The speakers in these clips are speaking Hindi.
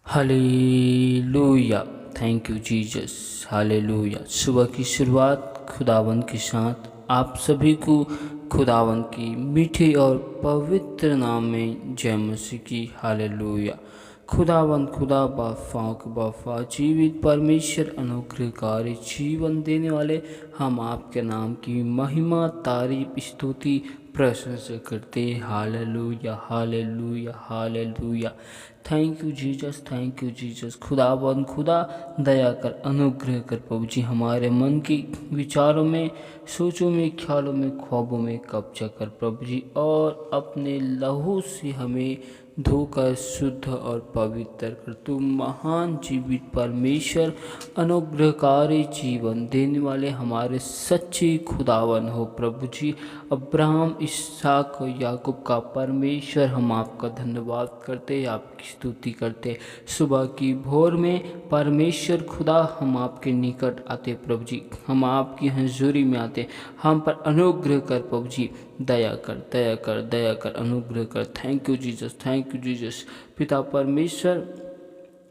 Hallelujah. Thank you Jesus. Hallelujah. सुबह की शुरुआत खुदावंद के साथ आप सभी को खुदावंद की मीठे और पवित्र नाम में जय मसीह की। हालेलुया। खुदावंद खुदा बाफा के बाफा जीवित परमेश्वर अनुग्रहकारी जीवन देने वाले, हम आपके नाम की महिमा तारीफ स्तुति प्रशंसा करते। Hallelujah hallelujah hallelujah. Thank you Jesus, thank you Jesus. खुदावन खुदा दया कर, अनुग्रह कर प्रभु जी, हमारे मन की विचारों में, सोचों में, ख्यालों में, ख्वाबों में कब्जा कर प्रभु जी, और अपने लहू से हमें धोकर शुद्ध और पवित्र कर। तू महान जीवित परमेश्वर, अनुग्रहकारी जीवन देने वाले हमारे सच्चे खुदावन हो प्रभु जी। अब्राहम, इसहाक और याकूब का परमेश्वर, हम आपका धन्यवाद करते, आपकी स्तुति करते। सुबह की भोर में परमेश्वर खुदा हम आपके निकट आते प्रभु जी, हम आपकी हजूरी में आते। हम पर अनुग्रह कर प्रभु जी, दया कर दया कर दया कर, अनुग्रह कर। Thank you Jesus, thank you Jesus. पिता परमेश्वर,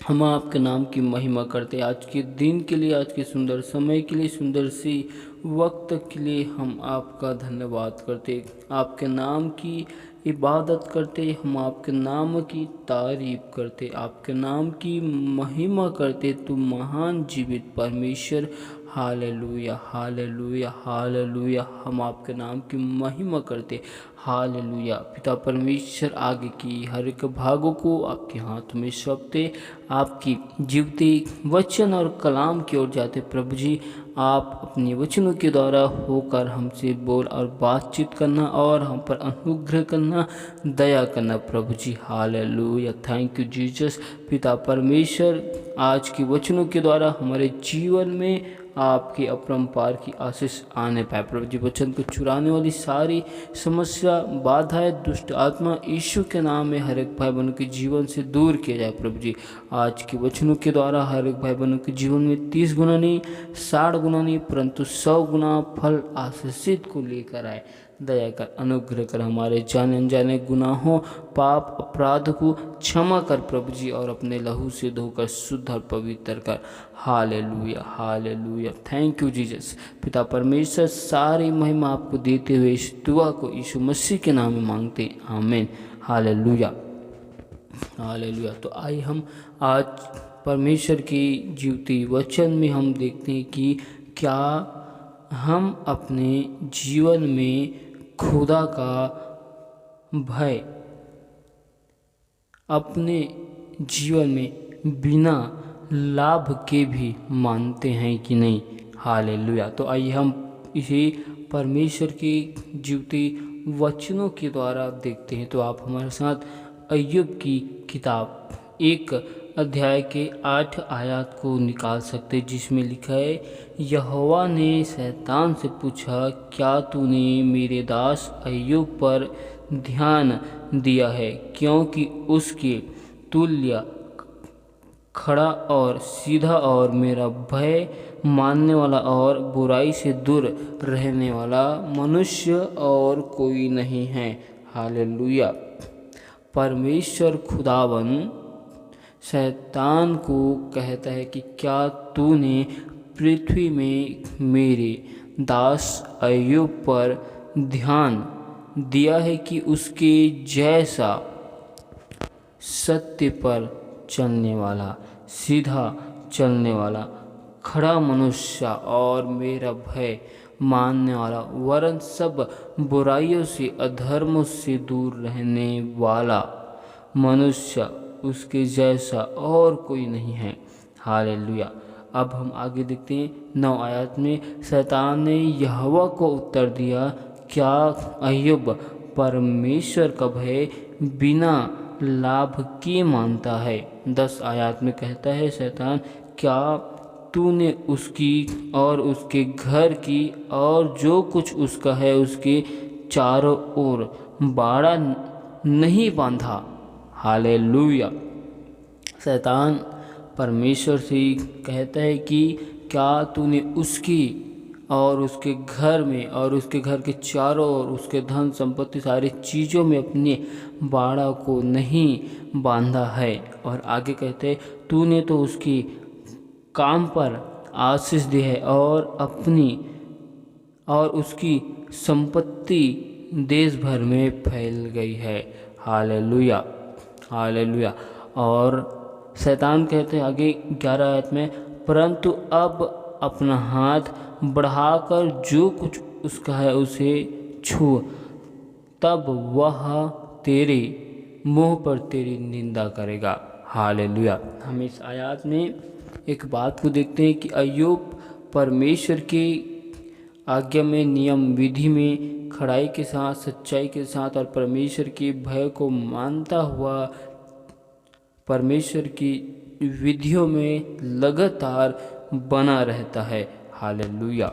हम आपके नाम की महिमा करते। आज के दिन के लिए, आज के सुंदर समय के लिए, सुंदर सी वक्त के लिए हम आपका धन्यवाद करते, आपके नाम की इबादत करते, हम आपके नाम की तारीफ करते, आपके नाम की महिमा करते। तू महान जीवित परमेश्वर। Hallelujah hallelujah hallelujah. हम आपके नाम की महिमा करते। हालेलुया। पिता परमेश्वर, आगे की हर एक भागों को आपके हाथ में सौंपते, आपकी जीवती वचन और कलाम की ओर जाते प्रभु जी। आप अपने वचनों के द्वारा होकर हमसे बोल और बातचीत करना, और हम पर अनुग्रह करना, दया करना प्रभु जी। हालेलुया। Thank you Jesus. पिता परमेश्वर, आज के वचनों के द्वारा हमारे जीवन में आपके अपरंपार की आशीष आने पाए प्रभु जी। वचन को चुराने वाली सारी समस्या, बाधाएं, दुष्ट आत्मा यीशु के नाम में हर एक भाई बहनों के जीवन से दूर किया जाए प्रभु जी। आज के वचनों के द्वारा हर एक भाई बहनों के जीवन में 30 गुना नहीं, 60 गुना नहीं, परंतु 100 गुना फल आशीषित को लेकर आए। दया कर, अनुग्रह कर, हमारे जाने अनजाने गुनाहों, पाप, अपराध को क्षमा कर प्रभु जी, और अपने लहू से धोकर शुद्ध और पवित्र कर। Hallelujah hallelujah. Thank you Jesus. पिता परमेश्वर, सारी महिमा आपको देते हुए इस दुआ को यीशु मसीह के नाम में मांगते, आमीन। Hallelujah hallelujah. तो आइए हम आज परमेश्वर की जीवती वचन में हम देखते हैं कि क्या हम अपने जीवन में खुदा का भय अपने जीवन में बिना लाभ के भी मानते हैं कि नहीं। हालेलुया। तो आइए हम इसे परमेश्वर की जीवती वचनों के द्वारा देखते हैं। तो आप हमारे साथ अय्यूब की किताब 1 अध्याय के 8 आयत को निकाल सकते, जिसमें लिखा है, यहोवा ने शैतान से पूछा, क्या तूने मेरे दास अय्यूब पर ध्यान दिया है, क्योंकि उसके तुल्य खड़ा और सीधा और मेरा भय मानने वाला और बुराई से दूर रहने वाला मनुष्य और कोई नहीं है। हालेलुया। परमेश्वर खुदावन शैतान को कहता है कि क्या तूने पृथ्वी में मेरे दास अय्यूब पर ध्यान दिया है, कि उसके जैसा सत्य पर चलने वाला, सीधा चलने वाला, खड़ा मनुष्य और मेरा भय मानने वाला, वरन सब बुराइयों से, अधर्मों से दूर रहने वाला मनुष्य, उसके जैसा और कोई नहीं है। हालेलुया। अब हम आगे देखते हैं 9 आयत में, शैतान ने यहोवा को उत्तर दिया, क्या अय्यूब परमेश्वर का भय बिना लाभ के मानता है। 10 आयत में कहता है, शैतान, क्या तूने उसकी और उसके घर की और जो कुछ उसका है उसके चारों ओर बाड़ा नहीं बांधा। हालेलुया। शैतान परमेश्वर से कहता है कि क्या तूने उसकी और उसके घर में और उसके घर के चारों ओर उसके धन संपत्ति सारी चीज़ों में अपने बाड़ा को नहीं बांधा है। और आगे कहते, तूने तो उसकी काम पर आशीष दी है और उसकी संपत्ति देश भर में फैल गई है। Hallelujah, hallelujah. और शैतान कहते हैं आगे 11 आयत में, परंतु अब अपना हाथ बढ़ाकर जो कुछ उसका है उसे छू, तब वह तेरे मुंह पर तेरी निंदा करेगा। हालेलुया। हम इस आयत में एक बात को देखते हैं कि अय्यूब परमेश्वर की आज्ञा में, नियम विधि में खड़ाई के साथ, सच्चाई के साथ और परमेश्वर के भय को मानता हुआ परमेश्वर की विधियों में लगातार बना रहता है। Hallelujah,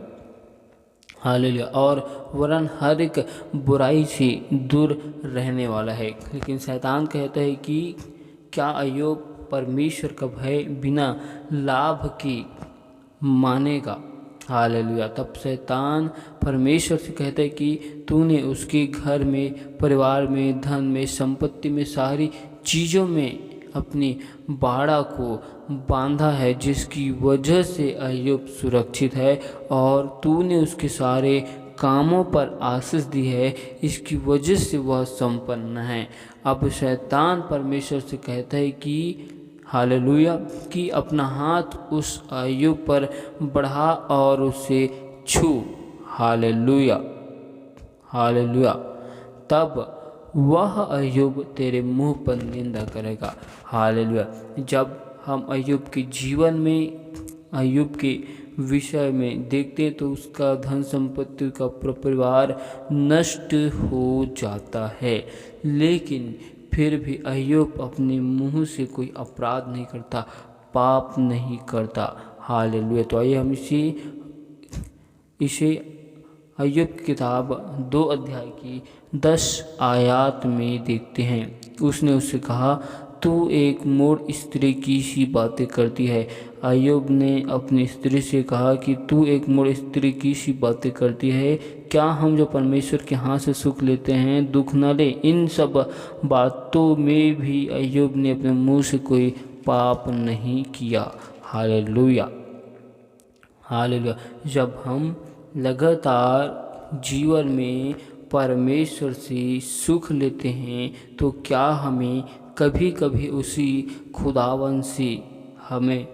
hallelujah. और वरन हर एक बुराई से दूर रहने वाला है। लेकिन शैतान कहता है कि क्या अय्यूब परमेश्वर का भय बिना लाभ की मानेगा? हालेलुया। तब शैतान परमेश्वर से कहता है कि तूने उसके घर में, परिवार में, धन में, संपत्ति में, सारी चीज़ों में अपनी बाड़ा को बांधा है, जिसकी वजह से अय्यूब सुरक्षित है, और तूने उसके सारे कामों पर आशीष दी है, इसकी वजह से वह संपन्न है। अब शैतान परमेश्वर से कहता है कि हालेलुया, कि अपना हाथ उस अय्यूब पर बढ़ा और उसे छू। Hallelujah, hallelujah. तब वह अय्यूब तेरे मुंह पर निंदा करेगा। हालेलुया। जब हम अय्यूब के जीवन में, अय्यूब के विषय में देखते हैं तो उसका धन संपत्ति का परिवार नष्ट हो जाता है, लेकिन फिर भी अय्यूब अपने मुंह से कोई अपराध नहीं करता, पाप नहीं करता। हालेलुया। तो आइए हम इसे अय्यूब की किताब 2 अध्याय की 10 आयत में देखते हैं। उसने उससे कहा, तू एक मूढ़ स्त्री की सी बातें करती है। अय्यूब ने अपनी स्त्री से कहा कि तू एक मूढ़ स्त्री की सी बातें करती है। क्या हम जो परमेश्वर के हाथ से सुख लेते हैं दुख न ले? इन सब बातों में भी अय्यूब ने अपने मुंह से कोई पाप नहीं किया। Hallelujah, hallelujah. जब हम लगातार जीवन में परमेश्वर से सुख लेते हैं तो क्या हमें कभी कभी उसी खुदावन से हमें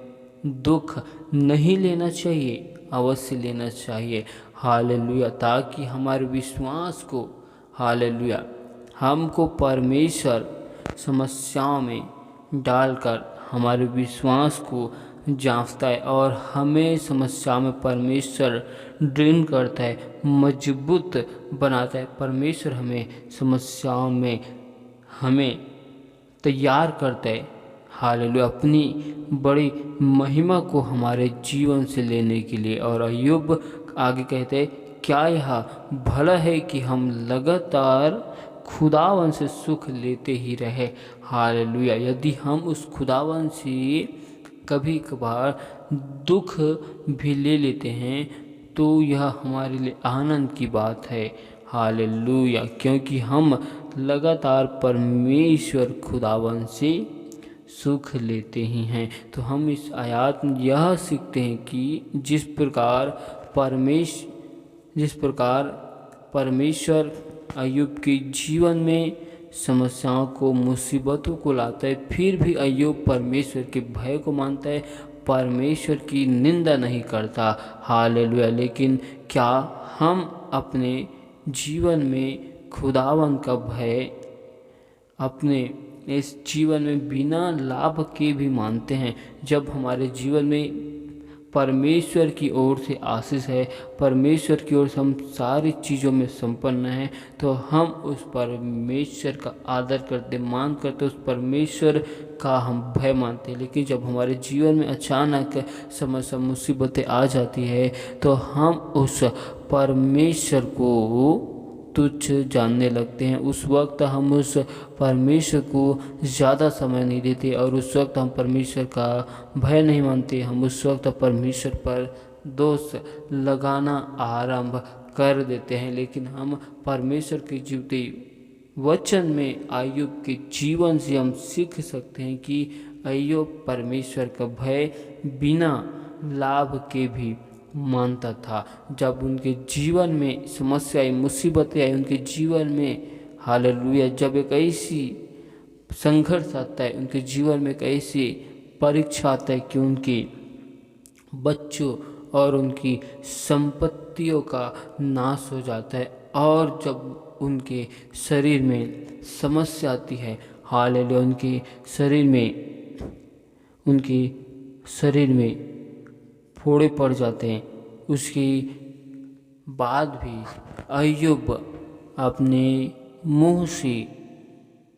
दुख नहीं लेना चाहिए? अवश्य लेना चाहिए। हालेलुया। ताकि हमारे विश्वास को, हालेलुया, हमको परमेश्वर समस्याओं में डालकर हमारे विश्वास को जांचता है और हमें समस्या में परमेश्वर ड्रिल करता है, मजबूत बनाता है। परमेश्वर हमें समस्याओं में हमें तैयार करता है। हालेलुया। अपनी बड़ी महिमा को हमारे जीवन से लेने के लिए। और अय्यूब आगे कहते हैं, क्या यह भला है कि हम लगातार खुदावन से सुख लेते ही रहे? हालेलुया। यदि हम उस खुदावन से कभी कभार दुख भी ले लेते हैं तो यह हमारे लिए आनंद की बात है। हालेलुया। क्योंकि हम लगातार परमेश्वर खुदावन से सुख लेते ही हैं। तो हम इस आयत में यह सीखते हैं कि जिस प्रकार परमेश्वर अय्यूब के जीवन में समस्याओं को, मुसीबतों को लाता है, फिर भी अय्यूब परमेश्वर के भय को मानता है, परमेश्वर की निंदा नहीं करता। हालेलुया। लेकिन क्या हम अपने जीवन में खुदावन का भय अपने इस जीवन में बिना लाभ के भी मानते हैं? जब हमारे जीवन में परमेश्वर की ओर से आशीष है, परमेश्वर की ओर से हम सारी चीज़ों में संपन्न हैं, तो हम उस परमेश्वर का आदर करते, मान करते, उस परमेश्वर का हम भय मानते हैं। लेकिन जब हमारे जीवन में अचानक समस्या, मुसीबतें आ जाती है तो हम उस परमेश्वर को तुच्छ जानने लगते हैं। उस वक्त हम उस परमेश्वर को ज़्यादा समय नहीं देते और उस वक्त हम परमेश्वर का भय नहीं मानते। हम उस वक्त परमेश्वर पर दोष लगाना आरंभ कर देते हैं। लेकिन हम परमेश्वर के जीवते वचन में अय्यूब के जीवन से हम सीख सकते हैं कि अय्यूब परमेश्वर का भय बिना लाभ के भी मानता था। जब उनके जीवन में समस्या आई, मुसीबतें आई उनके जीवन में, हालेलुया, जब एक ऐसी संघर्ष आता है उनके जीवन में, एक ऐसी परीक्षा आता है कि उनके बच्चों और उनकी संपत्तियों का नाश हो जाता है, और जब उनके शरीर में समस्या आती है, हालेलुया, उनके शरीर में फोड़े पड़ जाते हैं, उसके बाद भी अय्यूब अपने मुंह से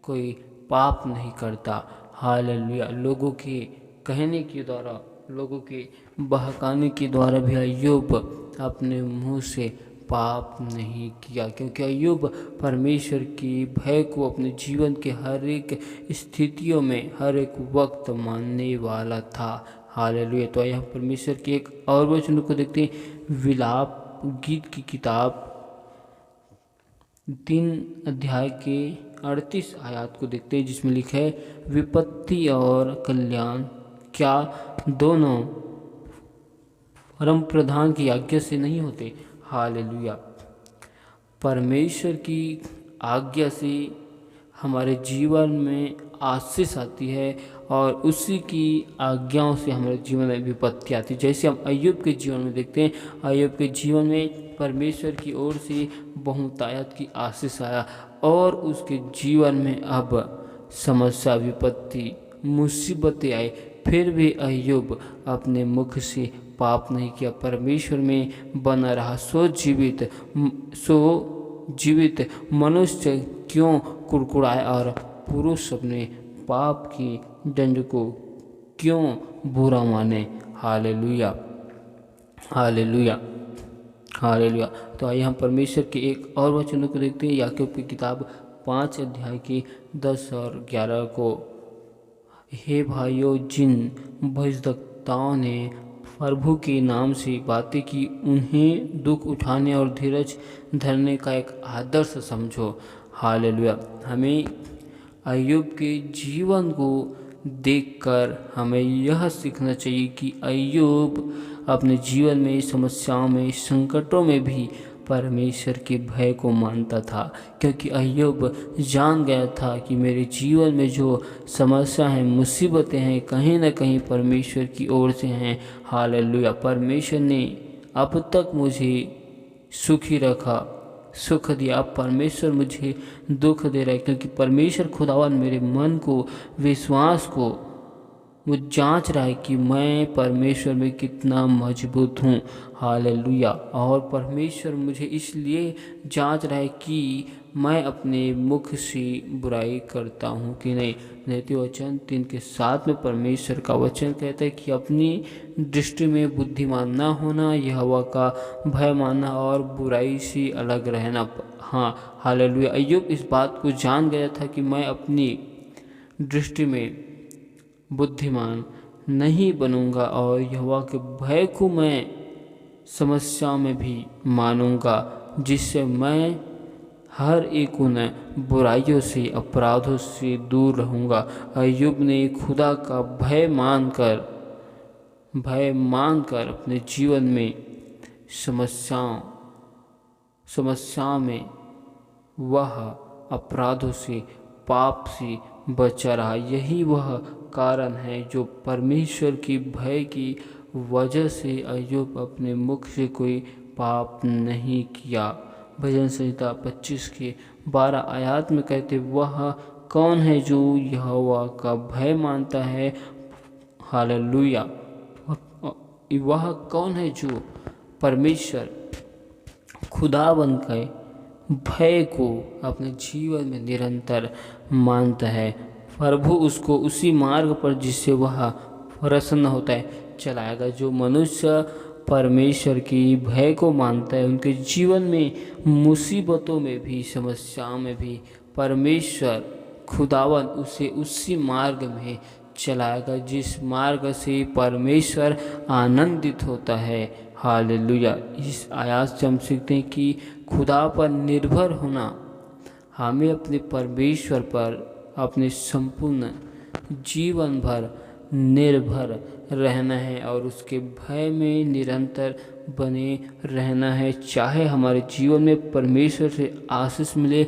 कोई पाप नहीं करता। हालेलुया, लोगों के कहने के द्वारा, लोगों के बहकाने के द्वारा भी अय्यूब अपने मुंह से पाप नहीं किया, क्योंकि अय्यूब परमेश्वर की भय को अपने जीवन के हर एक स्थितियों में, हर एक वक्त मानने वाला था। हालेलुया। तो यहाँ परमेश्वर के एक और वचन को देखते हैं, विलाप गीत की किताब 3 अध्याय के 38 आयत को देखते हैं, जिसमें लिखा है, विपत्ति और कल्याण क्या दोनों परम प्रधान की आज्ञा से नहीं होते। हालेलुया। परमेश्वर की आज्ञा से हमारे जीवन में आशीष आती है और उसी की आज्ञाओं से हमारे जीवन में विपत्ति आती है। जैसे हम अय्यूब के जीवन में देखते हैं, अय्यूब के जीवन में परमेश्वर की ओर से बहुतायत की आशीष आया और उसके जीवन में अब समस्या, विपत्ति, मुसीबतें आई, फिर भी अय्यूब अपने मुख से पाप नहीं किया, परमेश्वर में बना रहा। सो जीवित मनुष्य क्यों कुड़कुड़ाए और पुरुष अपने पाप की दंड को क्यों बुरा माने। Hallelujah, hallelujah, hallelujah. तो आइए हम परमेश्वर के एक और वचनों को देखते हैं, याकूब की किताब 5 अध्याय की 10 और 11 को। हे भाइयों, जिन भजदक्ताओं ने प्रभु के नाम से बातें की, उन्हें दुख उठाने और धीरज धरने का एक आदर्श समझो। हालेलुया। हमें अय्यूब के जीवन को देखकर हमें यह सीखना चाहिए कि अय्यूब अपने जीवन में, समस्याओं में, संकटों में भी परमेश्वर के भय को मानता था, क्योंकि अय्यूब जान गया था कि मेरे जीवन में जो समस्या है, मुसीबतें हैं, कहीं ना कहीं परमेश्वर की ओर से हैं। हालेलुया। परमेश्वर ने अब तक मुझे सुखी रखा, सुख दिया, अब परमेश्वर मुझे दुख दे रहा है, क्योंकि परमेश्वर खुदावन मेरे मन को, विश्वास को वो जांच रहा है कि मैं परमेश्वर में कितना मजबूत हूँ। हालेलुया। और परमेश्वर मुझे इसलिए जांच रहा है कि मैं अपने मुख से बुराई करता हूँ कि नहीं। नीति वचन 3:7 में परमेश्वर का वचन कहता है कि अपनी दृष्टि में बुद्धिमान ना होना, यहोवा का भय मानना और बुराई से अलग रहना। हाँ, हालेलुया। अय्यूब इस बात को जान गया था कि मैं अपनी दृष्टि में बुद्धिमान नहीं बनूंगा और यहोवा के भय को मैं समस्याओं में भी मानूंगा, जिससे मैं हर एक उन बुराइयों से, अपराधों से दूर रहूंगा। अय्यूब ने खुदा का भय मानकर अपने जीवन में समस्याओं में वह अपराधों से, पाप से बचा रहा। यही वह कारण है जो परमेश्वर की भय की वजह से अय्यूब अपने मुख से कोई पाप नहीं किया। भजन संहिता 25 के 12 आयत में कहते, वह कौन है जो यहोवा का भय मानता है। हालेलुया। वह कौन है जो परमेश्वर खुदावन के भय को अपने जीवन में निरंतर मानता है। प्रभु उसको उसी मार्ग पर जिससे वह प्रसन्न होता है चलाएगा। जो मनुष्य परमेश्वर की भय को मानता है, उनके जीवन में मुसीबतों में भी, समस्याओं में भी परमेश्वर खुदावन उसे उसी मार्ग में चलाएगा जिस मार्ग से परमेश्वर आनंदित होता है। हालेलुया। इस आयत से हम सीखते हैं कि खुदा पर निर्भर होना, हमें अपने परमेश्वर पर अपने संपूर्ण जीवन भर निर्भर रहना है और उसके भय में निरंतर बने रहना है। चाहे हमारे जीवन में परमेश्वर से आशीष मिले,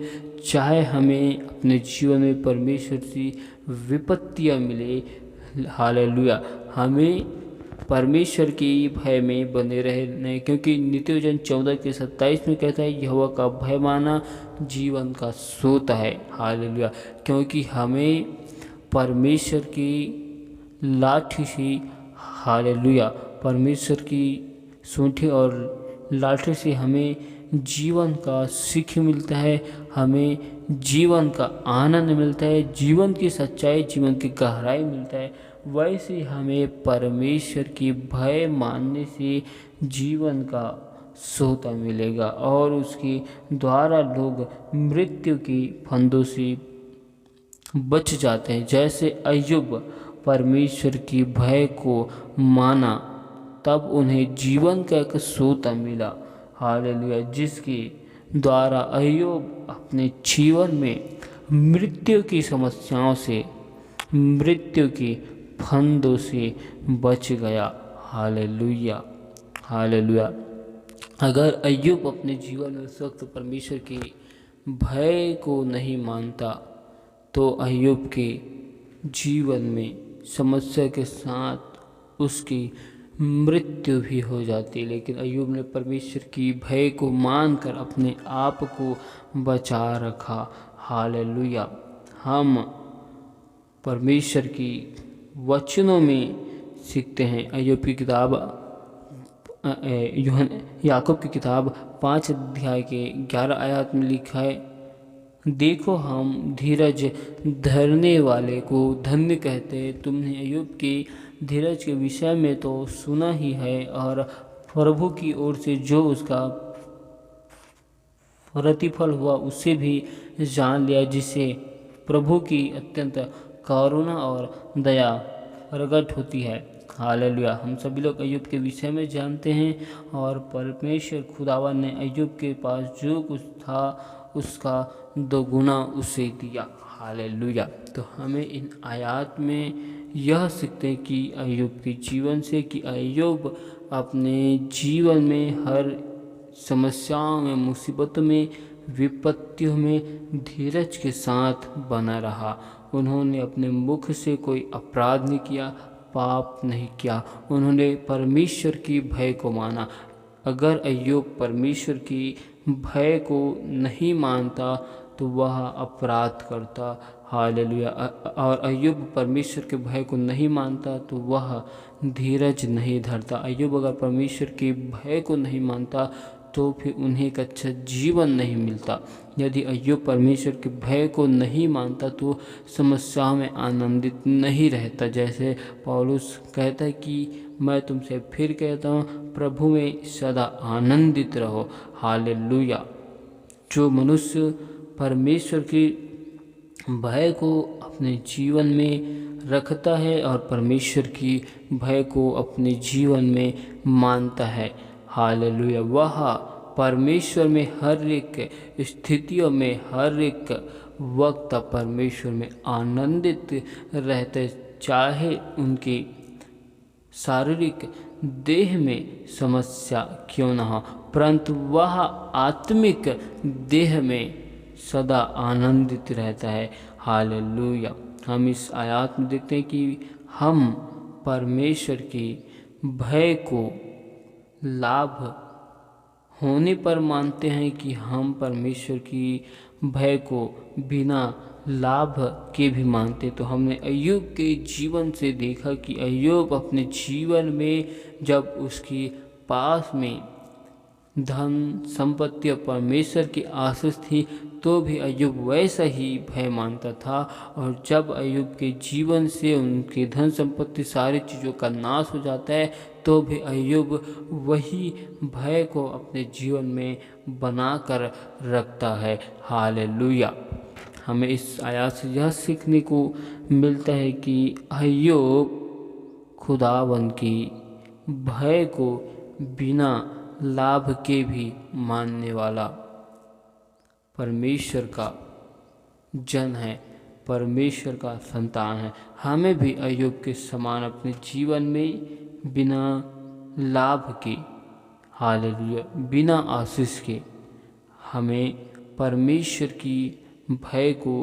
चाहे हमें अपने जीवन में परमेश्वर से विपत्तियाँ मिले, हालेलुया, हमें परमेश्वर के भय में बने रहने, क्योंकि नीति वचन 14:27 में कहता है यहोवा का भय माना जीवन का स्रोत है। हालेलुया, क्योंकि हमें परमेश्वर की लाठी से, हालेलुया, परमेश्वर की सूंठी और लाठी से हमें जीवन का सीख मिलता है, हमें जीवन का आनंद मिलता है, जीवन की सच्चाई, जीवन की गहराई मिलता है। वैसे हमें परमेश्वर की भय मानने से जीवन का सोता मिलेगा और उसके द्वारा लोग मृत्यु की फंदों से बच जाते हैं। जैसे अय्यूब परमेश्वर की भय को माना, तब उन्हें जीवन का एक सोता मिला। हालेलुया, जिसके द्वारा अय्यूब अपने जीवन में मृत्यु की समस्याओं से, मृत्यु की फंदों से बच गया। Hallelujah, hallelujah. अगर अय्यूब अपने जीवन में उस वक्त परमेश्वर के भय को नहीं मानता तो अय्यूब के जीवन में समस्या के साथ उसकी मृत्यु भी हो जाती। लेकिन अय्यूब ने परमेश्वर की भय को मानकर अपने आप को बचा रखा। हालेलुया। हम परमेश्वर की वचनों में सीखते हैं। अय्यूब की किताब, याकूब की किताब 5 अध्याय के 11 आयत में लिखा है, देखो हम धीरज धरने वाले को धन्य कहते हैं। तुमने अय्यूब के धीरज के विषय में तो सुना ही है और प्रभु की ओर से जो उसका प्रतिफल हुआ उसे भी जान लिया, जिससे प्रभु की अत्यंत करुणा और दया प्रकट होती है। हालेलुया। हम सभी लोग अय्यूब के विषय में जानते हैं और परमेश्वर खुदावन ने अय्यूब के पास जो कुछ था उसका दोगुना उसे दिया। हालेलुया। तो हमें इन आयत में यह सीखते हैं कि अय्यूब के जीवन से कि अय्यूब अपने जीवन में हर समस्याओं में, मुसीबतों में, विपत्तियों में धीरज के साथ बना रहा। उन्होंने अपने मुख से कोई अपराध नहीं किया, पाप नहीं किया। उन्होंने परमेश्वर की भय को माना। अगर अय्यूब परमेश्वर की भय को नहीं मानता तो वह अपराध करता। हालेलुया। और अय्यूब परमेश्वर के भय को नहीं मानता तो वह धीरज नहीं धरता। अय्यूब अगर परमेश्वर के भय को नहीं मानता तो फिर उन्हें एक अच्छा जीवन नहीं मिलता। यदि अय्यूब परमेश्वर के भय को नहीं मानता तो समस्याओं में आनंदित नहीं रहता। जैसे पौलुस कहता है कि मैं तुमसे फिर कहता हूँ, प्रभु में सदा आनंदित रहो। हालेलुया। जो मनुष्य परमेश्वर के भय को अपने जीवन में रखता है और परमेश्वर की भय को अपने जीवन में मानता है, हालेलुया, वह परमेश्वर में हर एक स्थितियों में, हर एक वक्त परमेश्वर में आनंदित रहते, चाहे उनकी शारीरिक देह में समस्या क्यों न हो, परंतु वह आत्मिक देह में सदा आनंदित रहता है। हालेलुया। हम इस आयत में देखते हैं कि हम परमेश्वर के भय को लाभ होने पर मानते हैं कि हम परमेश्वर की भय को बिना लाभ के भी मानते। तो हमने अय्यूब के जीवन से देखा कि अय्यूब अपने जीवन में जब उसके पास में धन संपत्ति और परमेश्वर की आशीष थी तो भी अय्यूब वैसा ही भय मानता था। और जब अय्यूब के जीवन से उनके धन संपत्ति सारी चीज़ों का नाश हो जाता है तो भी अय्यूब वही भय को अपने जीवन में बना कर रखता है। हालेलुया। हमें इस आयत से यह सीखने को मिलता है कि अय्यूब खुदावंद की भय को बिना लाभ के भी मानने वाला परमेश्वर का जन है, परमेश्वर का संतान है। हमें भी अय्यूब के समान अपने जीवन में बिना लाभ के, हालेलुया, बिना आशीष के हमें परमेश्वर की भय को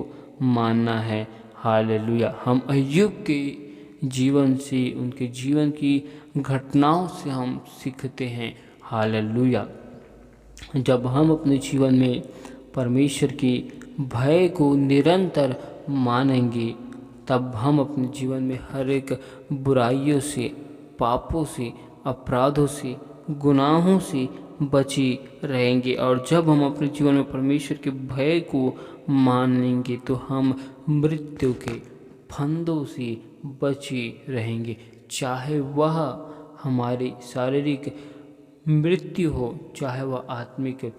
मानना है। हालेलुया। हम अय्यूब के जीवन से, उनके जीवन की घटनाओं से हम सीखते हैं। हालेलुया। जब हम अपने जीवन में परमेश्वर के भय को निरंतर मानेंगे, तब हम अपने जीवन में हर एक बुराइयों से, पापों से, अपराधों से, गुनाहों से बचे रहेंगे। और जब हम अपने जीवन में परमेश्वर के भय को मानेंगे तो हम मृत्यु के फंदों से बचे रहेंगे, चाहे वह हमारी शारीरिक मृत्यु हो, चाहे वह आत्मिक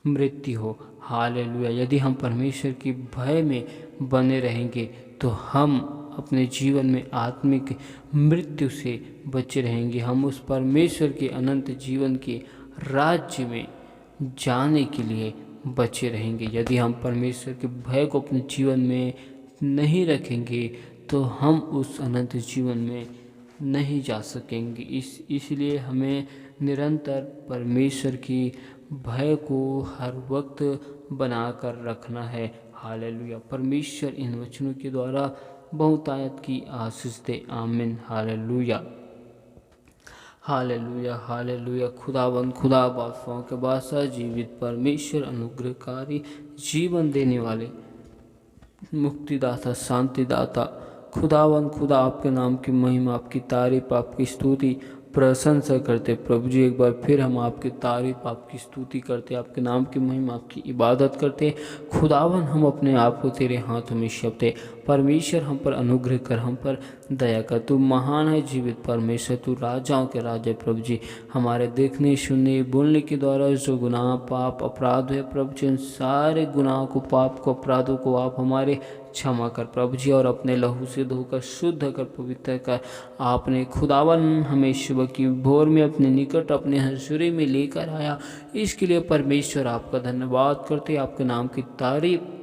मृत्यु हो। हालेलुया। यदि हम परमेश्वर की भय में बने रहेंगे तो हम अपने जीवन में आत्मिक मृत्यु से बचे रहेंगे। हम उस परमेश्वर के अनंत जीवन के राज्य में जाने के लिए बचे रहेंगे। यदि हम परमेश्वर के भय को अपने जीवन में नहीं रखेंगे तो हम उस अनंत जीवन में नहीं जा सकेंगे। इसलिए हमें निरंतर परमेश्वर की भय को हर वक्त बनाकर रखना है। हालेलुया। परमेश्वर इन वचनों के द्वारा बहुतायत की आशीष दे। आमीन। हालेलुया। हालेलुया। हालेलुया। खुदावंद, खुदा बादशाहों के बादशाह, जीवित परमेश्वर, अनुग्रहकारी, जीवन देने वाले, मुक्तिदाता, शांतिदाता, खुदावंद, खुदा आपके नाम की महिमा, आपकी तारीफ, आपकी स्तुति, प्रशंसा करते प्रभु जी। एक बार फिर हम आपकी तारीफ, आपकी स्तुति करते, आपके नाम की महिमा, आपकी इबादत करते। खुदावन, हम अपने आप को तेरे हाथों में सौंपते। परमेश्वर, हम पर अनुग्रह कर, हम पर दया कर। तू महान है जीवित परमेश्वर, तू राजाओं के राजा प्रभु जी। हमारे देखने, सुनने, बोलने के द्वारा जो गुनाह, पाप, अपराध है प्रभु जी, उन सारे गुनाहों को, पाप को, अपराधों को आप हमारे क्षमा कर प्रभु जी, और अपने लहू से धोकर शुद्ध कर, पवित्र कर। आपने खुदावन हमें सुबह की भोर में अपने निकट, अपने हंसुरे में लेकर आया। इसके लिए परमेश्वर आपका धन्यवाद करते, आपके नाम की तारीफ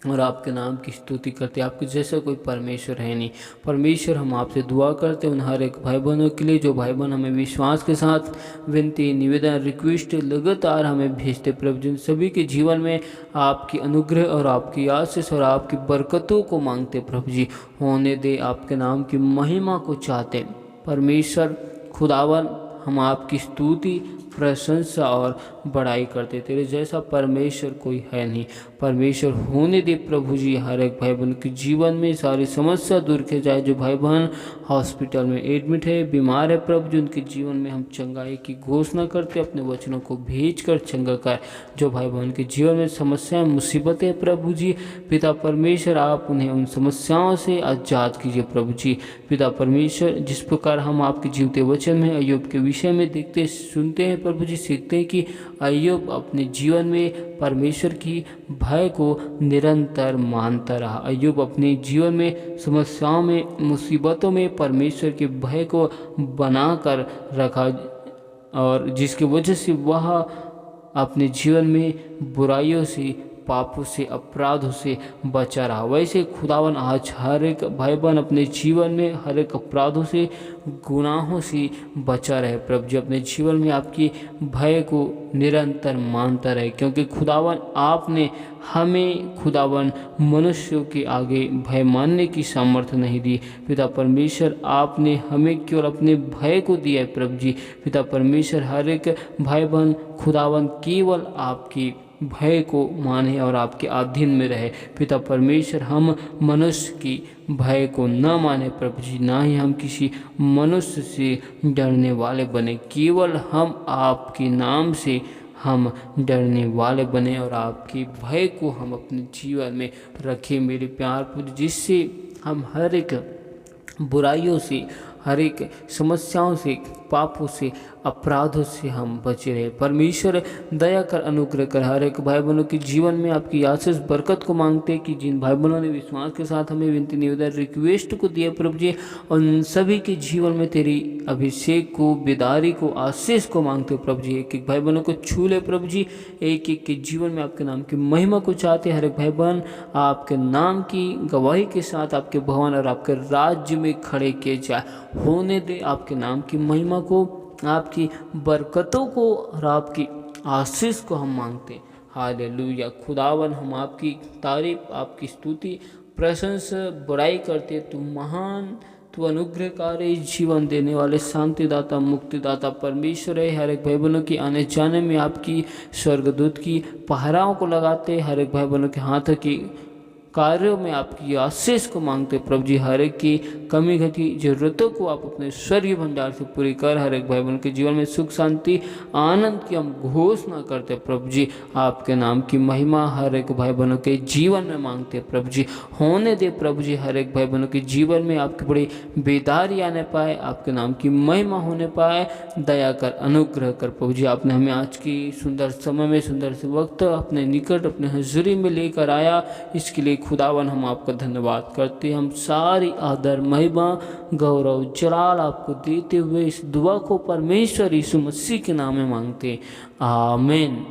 और आपके नाम की स्तुति करते। आपके जैसा कोई परमेश्वर है नहीं। परमेश्वर, हम आपसे दुआ करते उन हर एक भाई बहनों के लिए जो भाई बहन हमें विश्वास के साथ विनती, निवेदन, रिक्वेस्ट लगातार हमें भेजते प्रभु जी, सभी के जीवन में आपकी अनुग्रह और आपकी आशीष और आपकी बरकतों को मांगते प्रभु जी। होने दे, आपके नाम की महिमा को चाहते परमेश्वर खुदावन। हम आपकी स्तुति, प्रशंसा और बड़ाई करते। तेरे जैसा परमेश्वर कोई है नहीं। परमेश्वर, होने दे प्रभु जी, हर एक भाई बहन के जीवन में सारी समस्या दूर के जाए। जो भाई बहन हॉस्पिटल में एडमिट है, बीमार है प्रभु जी, उनके जीवन में हम चंगाई की घोषणा करते, अपने वचनों को भेज कर चंगा कर। जो भाई बहन के जीवन में समस्याएं, मुसीबतें प्रभु जी, पिता परमेश्वर, आप उन्हें उन समस्याओं से आजाद कीजिए प्रभु जी। पिता परमेश्वर, जिस प्रकार हम आपके जीवते वचन में अय्यूब के विषय में देखते, सुनते हैं प्रभु जी, सीखते हैं कि अय्यूब अपने जीवन में परमेश्वर की भय को निरंतर मानता रहा। अय्यूब अपने जीवन में समस्याओं में, मुसीबतों में परमेश्वर के भय को बनाकर रखा, और जिसकी वजह से वह अपने जीवन में बुराइयों से, पापों से, अपराधों से बचा रहा। वैसे खुदावन, आज हर एक भाई बहन अपने जीवन में हर एक अपराधों से, गुनाहों से बचा रहे प्रभु जी। अपने जीवन में आपकी भय को निरंतर मानता रहे, क्योंकि खुदावन आपने हमें, खुदावन, मनुष्यों के आगे भय मानने की सामर्थ्य नहीं दी। पिता परमेश्वर, आपने हमें केवल अपने भय को दिया है प्रभु जी। पिता परमेश्वर, हर एक भाई बहन खुदावन केवल आपकी भय को माने और आपके अधीन में रहे। पिता परमेश्वर, हम मनुष्य की भय को न माने प्रभु जी, ना ही हम किसी मनुष्य से डरने वाले बने। केवल हम आपके नाम से हम डरने वाले बने और आपके भय को हम अपने जीवन में रखें मेरे प्यार पुत्र, जिससे हम हर एक बुराइयों से, हर एक समस्याओं से, पापों से, अपराधों से हम बचे रहे। परमेश्वर दया कर, अनुग्रह कर। हर एक भाई बहनों के जीवन में आपकी आशीष बरकत को मांगते कि जिन भाई बहनों ने विश्वास के साथ हमें विनती निवेदन रिक्वेस्ट को दिया प्रभु जी, उन सभी के जीवन में तेरी अभिषेक को, बेदारी को, आशीष को मांगते हो प्रभु जी। एक एक भाई बहनों को छू ले प्रभु जी, एक एक के जीवन में आपके नाम की महिमा को चाहते। हर एक भाई बहन आपके नाम की गवाही के साथ आपके भवन और आपके राज्य में खड़े किए जाए। होने दे आपके नाम की महिमा को, आपकी बरकतों को और आपकी आशीष को हम मांगते हैं। हालेलुया। खुदावन हम आपकी तारीफ, आपकी स्तुति, प्रशंसा, बड़ाई करते। तू महान, तू अनुग्रहकारी, जीवन देने वाले, शांतिदाता, मुक्तिदाता परमेश्वर है। हर एक भाई बहनों की आने जाने में आपकी स्वर्गदूत की पहराओं को लगाते। हर एक भाई बहनों के हाथों की कार्यों में आपकी आशीष को मांगते प्रभु जी। हर एक की कमी घटी जरूरतों को आप अपने स्वर्गीय भंडार से पूरी कर। हर एक भाई बहन के जीवन में सुख, शांति, आनंद की हम घोषणा करते प्रभु जी। आपके नाम की महिमा हर एक भाई बहनों के जीवन में मांगते प्रभु जी। होने दे प्रभु जी, हर एक भाई बहनों के जीवन में आपकी बड़ी बेदारी आने पाए, आपके नाम की महिमा होने पाए। दया कर, अनुग्रह कर प्रभु जी। आपने हमें आज की सुंदर समय में, सुंदर से वक्त अपने निकट, अपने हजूरी में लेकर आया, इसके लिए खुदावन हम आपका धन्यवाद करते हैं। हम सारी आदर, महिमा, गौरव, जलाल आपको देते हुए इस दुआ को परमेश्वर यीशु मसीह के नाम में मांगते हैं। आमीन।